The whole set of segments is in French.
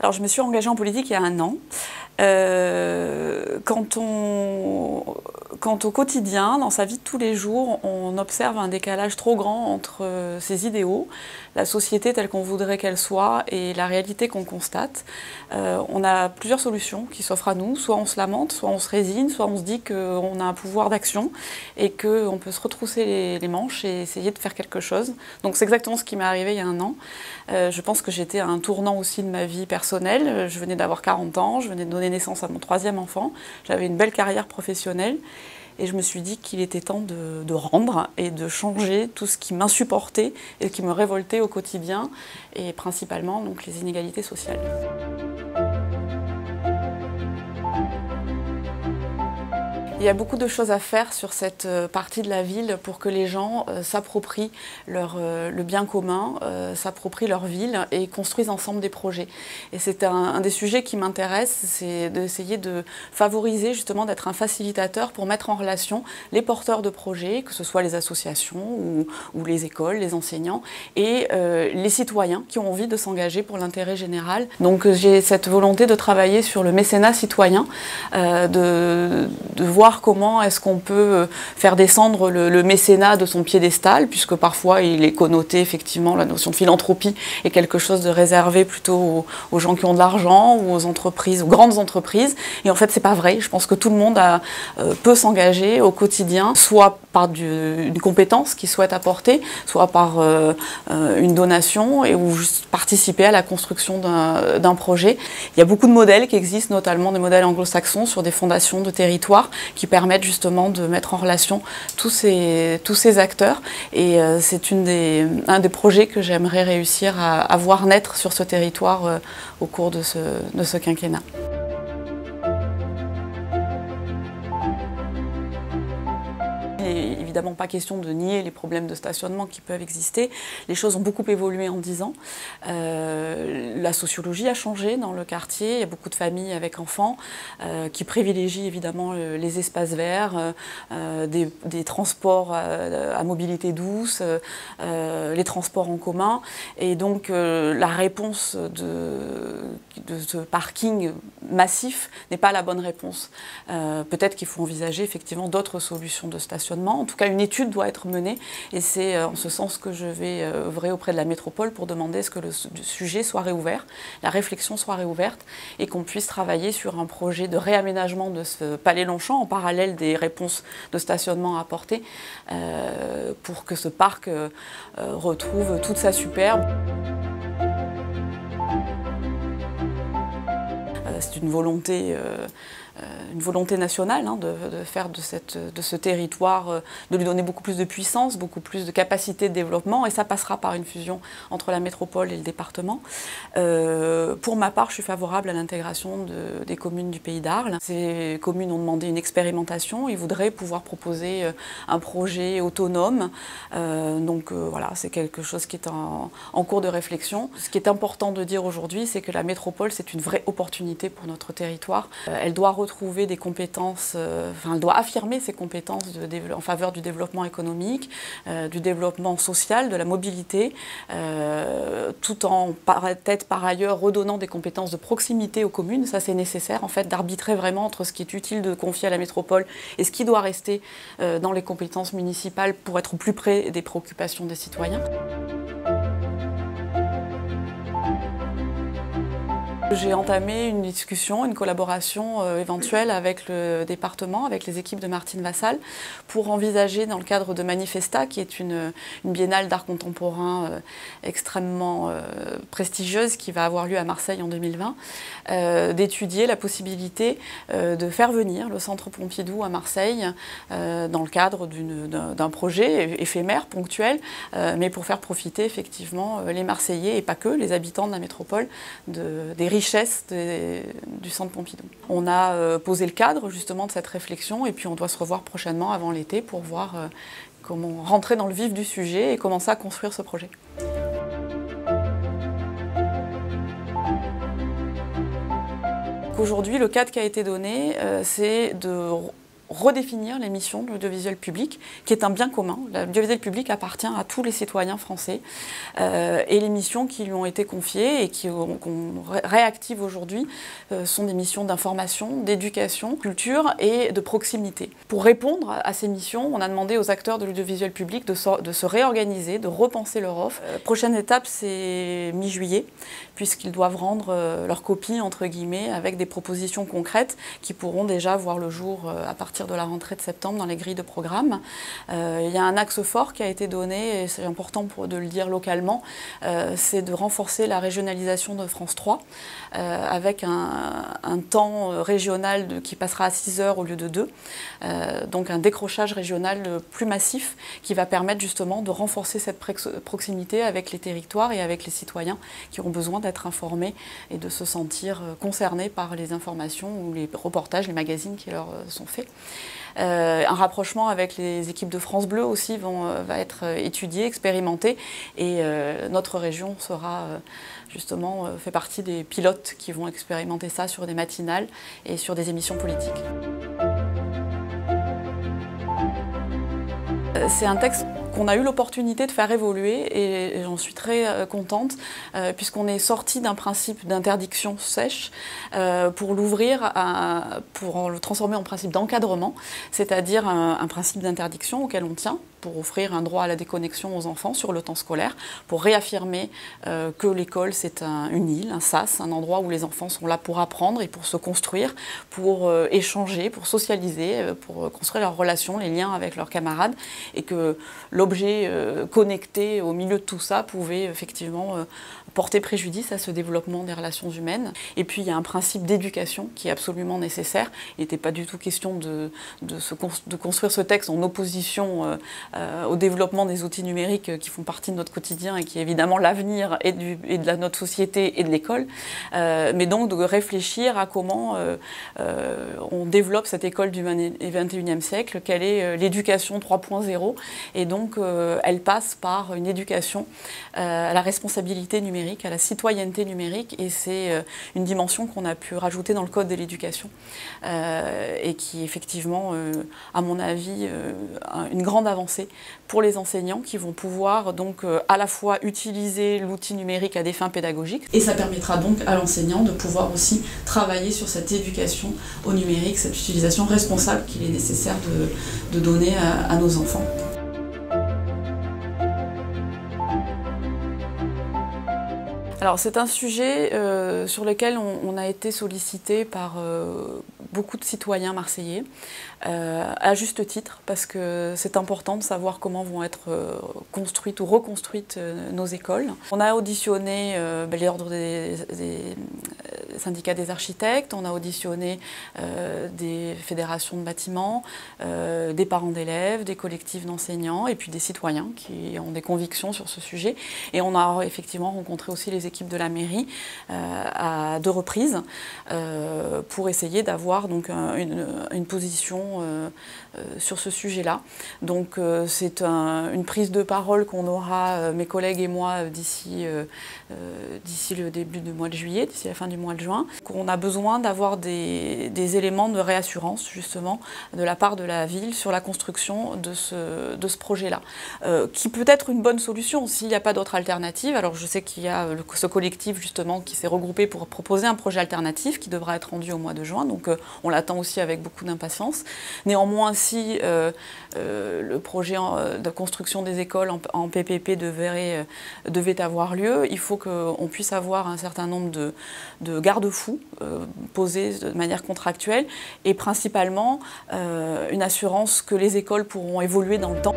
Alors, je me suis engagée en politique il y a un an. Quand au quotidien, dans sa vie de tous les jours, on observe un décalage trop grand entre ses idéaux, la société telle qu'on voudrait qu'elle soit et la réalité qu'on constate, on a plusieurs solutions qui s'offrent à nous. Soit on se lamente, soit on se résigne, soit on se dit qu'on a un pouvoir d'action et qu'on peut se retrousser les manches et essayer de faire quelque chose. Donc c'est exactement ce qui m'est arrivé il y a un an. Je pense que j'étais à un tournant aussi de ma vie personnelle. Je venais d'avoir 40 ans, je venais de donner naissance à mon 3e enfant. J'avais une belle carrière professionnelle. Et je me suis dit qu'il était temps de rendre et de changer tout ce qui m'insupportait et qui me révoltait au quotidien, et principalement donc, les inégalités sociales. Il y a beaucoup de choses à faire sur cette partie de la ville pour que les gens s'approprient le bien commun, s'approprient leur ville et construisent ensemble des projets. Et c'est un des sujets qui m'intéresse, c'est d'essayer de favoriser justement d'être un facilitateur pour mettre en relation les porteurs de projets, que ce soit les associations ou les écoles, les enseignants, et les citoyens qui ont envie de s'engager pour l'intérêt général. Donc j'ai cette volonté de travailler sur le mécénat citoyen, de voir comment est-ce qu'on peut faire descendre le mécénat de son piédestal, puisque parfois il est connoté, effectivement, la notion de philanthropie est quelque chose de réservé plutôt aux gens qui ont de l'argent ou aux entreprises, aux grandes entreprises. Et en fait, c'est pas vrai. Je pense que tout le monde peut s'engager au quotidien, soit par une compétence qu'il souhaite apporter, soit par une donation ou juste participer à la construction d'un projet. Il y a beaucoup de modèles qui existent, notamment des modèles anglo-saxons sur des fondations de territoire qui permettent justement de mettre en relation tous ces acteurs. Et c'est un des projets que j'aimerais réussir à voir naître sur ce territoire au cours de ce quinquennat. Il n'est évidemment pas question de nier les problèmes de stationnement qui peuvent exister. Les choses ont beaucoup évolué en 10 ans. La sociologie a changé dans le quartier. Il y a beaucoup de familles avec enfants qui privilégient évidemment les espaces verts, des transports à mobilité douce, les transports en commun. Et donc la réponse de ce parking massif n'est pas la bonne réponse. Peut-être qu'il faut envisager effectivement d'autres solutions de stationnement. En tout cas, une étude doit être menée et c'est en ce sens que je vais œuvrer auprès de la métropole pour demander à ce que le sujet soit réouvert, la réflexion soit réouverte et qu'on puisse travailler sur un projet de réaménagement de ce palais Longchamp en parallèle des réponses de stationnement à apporter pour que ce parc retrouve toute sa superbe. C'est une volonté nationale de faire de ce territoire, de lui donner beaucoup plus de puissance, beaucoup plus de capacité de développement, et ça passera par une fusion entre la métropole et le département. Pour ma part, je suis favorable à l'intégration des communes du Pays d'Arles. Ces communes ont demandé une expérimentation, ils voudraient pouvoir proposer un projet autonome, donc voilà, c'est quelque chose qui est en cours de réflexion. Ce qui est important de dire aujourd'hui, c'est que la métropole, c'est une vraie opportunité pour notre territoire. Elle doit retrouver des compétences, elle doit affirmer ses compétences en faveur du développement économique, du développement social, de la mobilité, tout en peut-être par ailleurs redonnant des compétences de proximité aux communes. Ça, c'est nécessaire en fait d'arbitrer vraiment entre ce qui est utile de confier à la métropole et ce qui doit rester dans les compétences municipales pour être au plus près des préoccupations des citoyens. J'ai entamé une discussion, une collaboration éventuelle avec le département, avec les équipes de Martine Vassal, pour envisager dans le cadre de Manifesta, qui est une biennale d'art contemporain extrêmement prestigieuse qui va avoir lieu à Marseille en 2020, d'étudier la possibilité de faire venir le Centre Pompidou à Marseille dans le cadre d'un projet éphémère, ponctuel, mais pour faire profiter effectivement les Marseillais et pas que, les habitants de la métropole, des richesse du Centre Pompidou. On a posé le cadre justement de cette réflexion et puis on doit se revoir prochainement avant l'été pour voir comment rentrer dans le vif du sujet et commencer à construire ce projet. Aujourd'hui, le cadre qui a été donné, c'est de redéfinir les missions de l'audiovisuel public, qui est un bien commun. L'audiovisuel public appartient à tous les citoyens français. Et les missions qui lui ont été confiées et qu'on réactive aujourd'hui sont des missions d'information, d'éducation, culture et de proximité. Pour répondre à ces missions, on a demandé aux acteurs de l'audiovisuel public de se réorganiser, de repenser leur offre. Prochaine étape, c'est mi-juillet, puisqu'ils doivent rendre leur copie, entre guillemets, avec des propositions concrètes qui pourront déjà voir le jour à partir de la rentrée de septembre dans les grilles de programme. Il y a un axe fort qui a été donné, et c'est important de le dire localement, c'est de renforcer la régionalisation de France 3, avec un temps régional qui passera à 6 heures au lieu de 2, donc un décrochage régional plus massif qui va permettre justement de renforcer cette proximité avec les territoires et avec les citoyens qui ont besoin d'être informés et de se sentir concernés par les informations ou les reportages, les magazines qui leur sont faits. Un rapprochement avec les équipes de France Bleu aussi va être étudié, expérimenté, et notre région sera justement fait partie des pilotes qui vont expérimenter ça sur des matinales et sur des émissions politiques. C'est un texte qu'on a eu l'opportunité de faire évoluer et j'en suis très contente puisqu'on est sorti d'un principe d'interdiction sèche pour l'ouvrir, pour le transformer en principe d'encadrement, c'est-à-dire un principe d'interdiction auquel on tient pour offrir un droit à la déconnexion aux enfants sur le temps scolaire, pour réaffirmer que l'école c'est une île, un sas, un endroit où les enfants sont là pour apprendre et pour se construire, pour échanger, pour socialiser, pour construire leurs relations, les liens avec leurs camarades, et que l'objet connecté au milieu de tout ça pouvait effectivement porter préjudice à ce développement des relations humaines. Et puis il y a un principe d'éducation qui est absolument nécessaire. Il n'était pas du tout question de construire ce texte en opposition au développement des outils numériques qui font partie de notre quotidien et qui est évidemment l'avenir et de notre société et de l'école, mais donc de réfléchir à comment on développe cette école du XXIe siècle, quelle est l'éducation 3.0, et donc elle passe par une éducation à la responsabilité numérique, à la citoyenneté numérique, et c'est une dimension qu'on a pu rajouter dans le Code de l'éducation et qui est effectivement, à mon avis, une grande avancée pour les enseignants qui vont pouvoir donc à la fois utiliser l'outil numérique à des fins pédagogiques, et ça permettra donc à l'enseignant de pouvoir aussi travailler sur cette éducation au numérique, cette utilisation responsable qu'il est nécessaire de donner à nos enfants. Alors c'est un sujet sur lequel on a été sollicité par beaucoup de citoyens marseillais, à juste titre, parce que c'est important de savoir comment vont être construites ou reconstruites nos écoles. On a auditionné l'ordre des syndicats des architectes, on a auditionné des fédérations de bâtiments, des parents d'élèves, des collectifs d'enseignants et puis des citoyens qui ont des convictions sur ce sujet. Et on a effectivement rencontré aussi les équipes de la mairie à 2 reprises pour essayer d'avoir donc une position sur ce sujet-là. Donc c'est une prise de parole qu'on aura, mes collègues et moi, d'ici le début du mois de juillet, d'ici la fin du mois de juin. On a besoin d'avoir des éléments de réassurance, justement, de la part de la ville sur la construction de ce projet-là, qui peut être une bonne solution s'il n'y a pas d'autre alternative. Alors je sais qu'il y a ce collectif, justement, qui s'est regroupé pour proposer un projet alternatif qui devra être rendu au mois de juin, donc on l'attend aussi avec beaucoup d'impatience. Néanmoins, si le projet de construction des écoles en PPP devait avoir lieu, il faut qu'on puisse avoir un certain nombre de garde-fous posés de manière contractuelle et principalement une assurance que les écoles pourront évoluer dans le temps.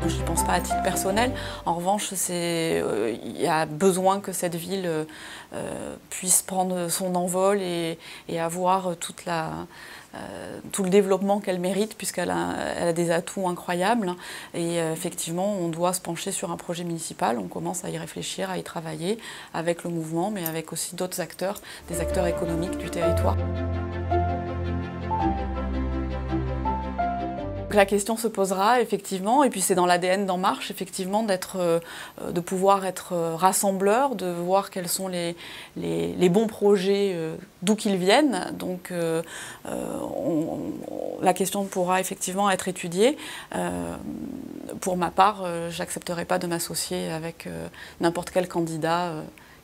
Je n'y pense pas à titre personnel. En revanche, il y a besoin que cette ville puisse prendre son envol et avoir tout le développement qu'elle mérite, puisqu'elle a des atouts incroyables. Et effectivement, on doit se pencher sur un projet municipal. On commence à y réfléchir, à y travailler avec le mouvement, mais avec aussi d'autres acteurs, des acteurs économiques du territoire. la question se posera effectivement, et puis c'est dans l'ADN d'En Marche effectivement de pouvoir être rassembleur, de voir quels sont les bons projets d'où qu'ils viennent. Donc la question pourra effectivement être étudiée. Pour ma part, j'accepterai pas de m'associer avec n'importe quel candidat,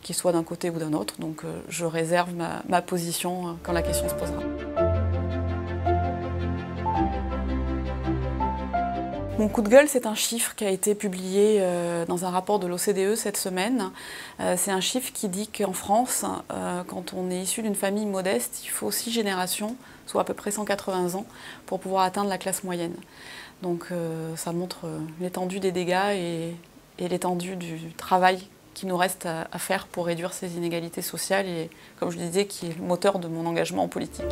qu'il soit d'un côté ou d'un autre. Donc je réserve ma position quand la question se posera. Mon coup de gueule, c'est un chiffre qui a été publié dans un rapport de l'OCDE cette semaine. C'est un chiffre qui dit qu'en France, quand on est issu d'une famille modeste, il faut 6 générations, soit à peu près 180 ans, pour pouvoir atteindre la classe moyenne. Donc ça montre l'étendue des dégâts et l'étendue du travail qu'il nous reste à faire pour réduire ces inégalités sociales et, comme je le disais, qui est le moteur de mon engagement en politique.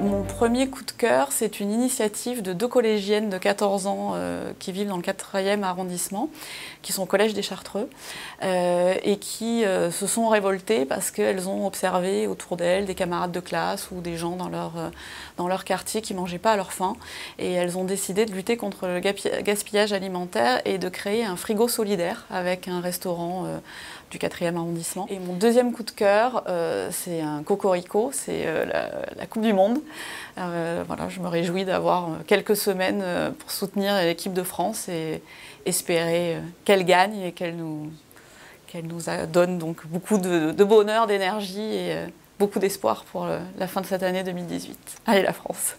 Mon premier coup de cœur, c'est une initiative de 2 collégiennes de 14 ans qui vivent dans le 4e arrondissement, qui sont au Collège des Chartreux, et qui se sont révoltées parce qu'elles ont observé autour d'elles des camarades de classe ou des gens dans leur quartier qui ne mangeaient pas à leur faim. Et elles ont décidé de lutter contre le gaspillage alimentaire et de créer un frigo solidaire avec un restaurant du 4e arrondissement. Et mon deuxième coup de cœur, c'est un cocorico, c'est la Coupe du Monde. Voilà, je me réjouis d'avoir quelques semaines pour soutenir l'équipe de France et espérer qu'elle gagne et qu'elle nous donne donc beaucoup de bonheur, d'énergie et beaucoup d'espoir pour la fin de cette année 2018. Allez la France!